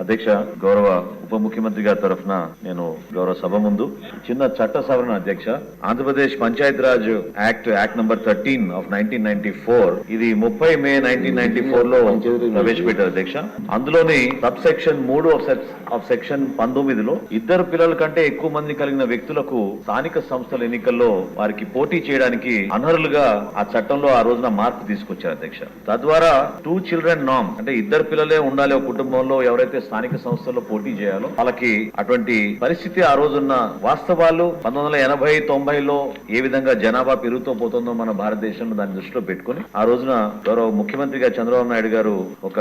అధ్యక్ష, గౌరవ ఉప ముఖ్యమంత్రి గారి తరఫున నేను గౌరవ సభ ముందు చిన్న చట్ట సవరణ అధ్యక్ష. Andhra Pradesh Panchayat Raj act number 13 of 1994 ఇది 30 మే 1994 లో ప్రవేశపెట్టారు అధ్యక్ష. అందులోని సబ్ సెక్షన్ 3 ఆఫ్ సెక్షన్ 19లో ఇద్దరు పిల్లల కంటే ఎక్కువ మంది కలిగిన వ్యక్తులకు స్థానిక సంస్థల ఎన్నికల్లో వారికి పోటీ చేయడానికి అనర్హులుగా ఆ చట్టంలో ఆ రోజున మార్పు తీసుకొచ్చారు అధ్యక్ష. తద్వారా 2 చిల్డ్రన్ నామ్ అంటే ఇద్దరు పిల్లలే ఉండాలి ఒక కుటుంబంలో ఎవరైతే స్థానిక సంస్థల్లో పోటీ చేయాలో వాళ్ళకి అటువంటి పరిస్థితి ఆ రోజున్న వాస్తవాలు 1980-90లో ఏ విధంగా జనాభా పెరుగుతూ పోతుందో మన భారతదేశంలో దాన్ని దృష్టిలో పెట్టుకుని ఆ రోజున గౌరవ ముఖ్యమంత్రిగా చంద్రబాబు నాయుడు గారు ఒక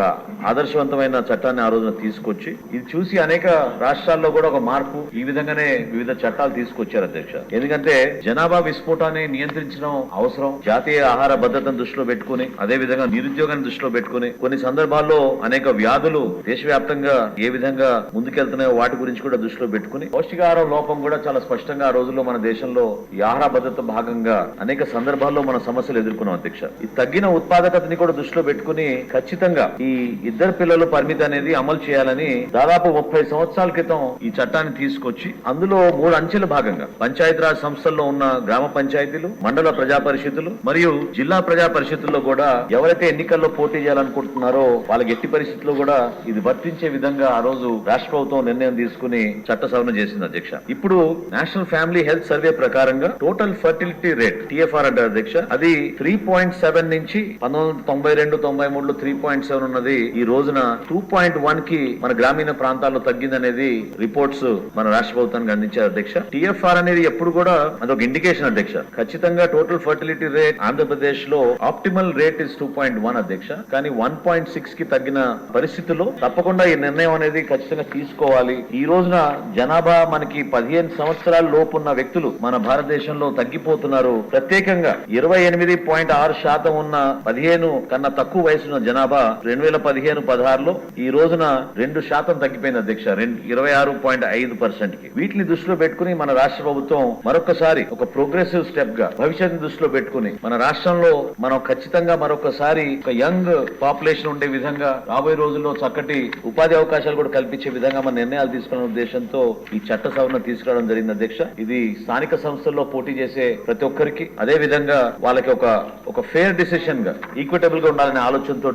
ఆదర్శవంతమైన చట్టాన్ని ఆ రోజున తీసుకొచ్చి ఇది చూసి అనేక రాష్ట్రాల్లో కూడా ఒక మార్పు ఈ విధంగానే వివిధ చట్టాలు తీసుకొచ్చారు అధ్యక్ష. ఎందుకంటే జనాభా విస్ఫోటాన్ని నియంత్రించడం అవసరం. జాతీయ ఆహార భద్రతను దృష్టిలో పెట్టుకుని అదే విధంగా నిరుద్యోగాన్ని దృష్టిలో పెట్టుకుని కొన్ని సందర్భాల్లో అనేక వ్యాధులు దేశవ్యాప్తంగా ఏ విధంగా ముందుకెళ్తున్నాయో వాటి గురించి కూడా దృష్టిలో పెట్టుకుని పౌష్టికాహారం లోపం కూడా చాలా స్పష్టంగా ఆ రోజుల్లో మన దేశంలో ఈ ఆహార భద్రత భాగంగా అనేక సందర్భాల్లో మన సమస్యలు ఎదుర్కొన్నాం అధ్యక్ష. ఈ తగ్గిన ఉత్పాదకతని కూడా దృష్టిలో పెట్టుకుని ఖచ్చితంగా ఈ ఇద్దరు పిల్లల పరిమితి అనేది అమలు చేయాలని దాదాపు 30 సంవత్సరాల క్రితం ఈ చట్టాన్ని తీసుకొచ్చి అందులో 3 అంచెల భాగంగా పంచాయతీరాజ్ సంస్థల్లో ఉన్న గ్రామ పంచాయతీలు, మండల ప్రజా పరిషత్తులు మరియు జిల్లా ప్రజా పరిషత్తుల్లో కూడా ఎవరైతే ఎన్నికల్లో పోటీ చేయాలనుకుంటున్నారో వాళ్ళకి ఎట్టి పరిస్థితుల్లో కూడా ఇది వర్తించే విధంగా ఆ రోజు రాష్ట్ర ప్రభుత్వం నిర్ణయం తీసుకుని చట్ట సవరణ చేసింది అధ్యక్ష. ఇప్పుడు నేషనల్ ఫ్యామిలీ హెల్త్ సర్వే ప్రకారంగా టోటల్ ఫర్టిలిటీ రేట్ TFR అంటారు అధ్యక్ష. అది 3.7 నుంచి 1992-93లో 3.7 ఉన్నది ఈ రోజున 2.1 కి మన గ్రామీణ ప్రాంతాల్లో తగ్గిందనేది రిపోర్ట్స్ మన రాష్ట్ర ప్రభుత్వానికి అందించారు అధ్యక్ష. TFR అనేది ఎప్పుడు కూడా అదొక ఇండికేషన్ అధ్యక్ష. ఖచ్చితంగా టోటల్ ఫర్టిలిటీ రేట్ ఆంధ్రప్రదేశ్ లో ఆప్టిమల్ రేట్ ఇస్ 2.1 అధ్యక్ష. కానీ 1.6 కి తగ్గిన పరిస్థితుల్లో తప్పకుండా ఈ నిర్ణయం అనేది ఖచ్చితంగా తీసుకోవాలి. ఈ రోజున జనాభా మనకి 15 సంవత్సరాల లోపు ఉన్న వ్యక్తులు మన భారతదేశంలో తగ్గిపోతున్నారు. ప్రత్యేకంగా 28.6% ఉన్న 15 కన్నా తక్కువ వయసున్న జనాభా 2015-16లో ఈ రోజున 2% తగ్గిపోయింది అధ్యక్ష. 26.5% కి. వీటిని దృష్టిలో పెట్టుకుని మన రాష్ట్ర ప్రభుత్వం మరొకసారి ఒక ప్రోగ్రెసివ్ స్టెప్ గా భవిష్యత్తు దృష్టిలో పెట్టుకుని మన రాష్ట్రంలో మనం ఖచ్చితంగా మరొకసారి ఒక యంగ్ పాపులేషన్ ఉండే విధంగా రాబోయే రోజుల్లో చక్కటి ఉపాధి అవకాశాలు కూడా కల్పించే విధంగా మన నిర్ణయాలు తీసుకున్న ఉద్దేశంతో ఈ చట్ట సవరణ తీసుకురావడం జరిగింది అధ్యక్ష. ఇది స్థానిక సంస్థల్లో పోటీ చేసే ప్రతి ఒక్కరికి అదే విధంగా వాళ్ళకి ఒక ఫేర్ డిసిషన్ గా ఈక్విటబుల్ గా ఉండాలనే ఆలోచనతో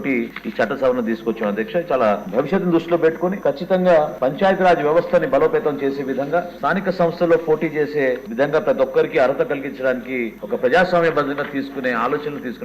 ఈ చట్ట సవరణ తీసుకొచ్చాం అధ్యక్ష. చాలా భవిష్యత్తును దృష్టిలో పెట్టుకుని ఖచ్చితంగా పంచాయతీరాజ్ వ్యవస్థని బలోపేతం చేసే విధంగా స్థానిక సంస్థల్లో పోటీ చేసే విధంగా ప్రతి ఒక్కరికి అర్హత కలిగించడానికి ఒక ప్రజాస్వామ్య బద్దంగా తీసుకునే ఆలోచనలు తీసుకుని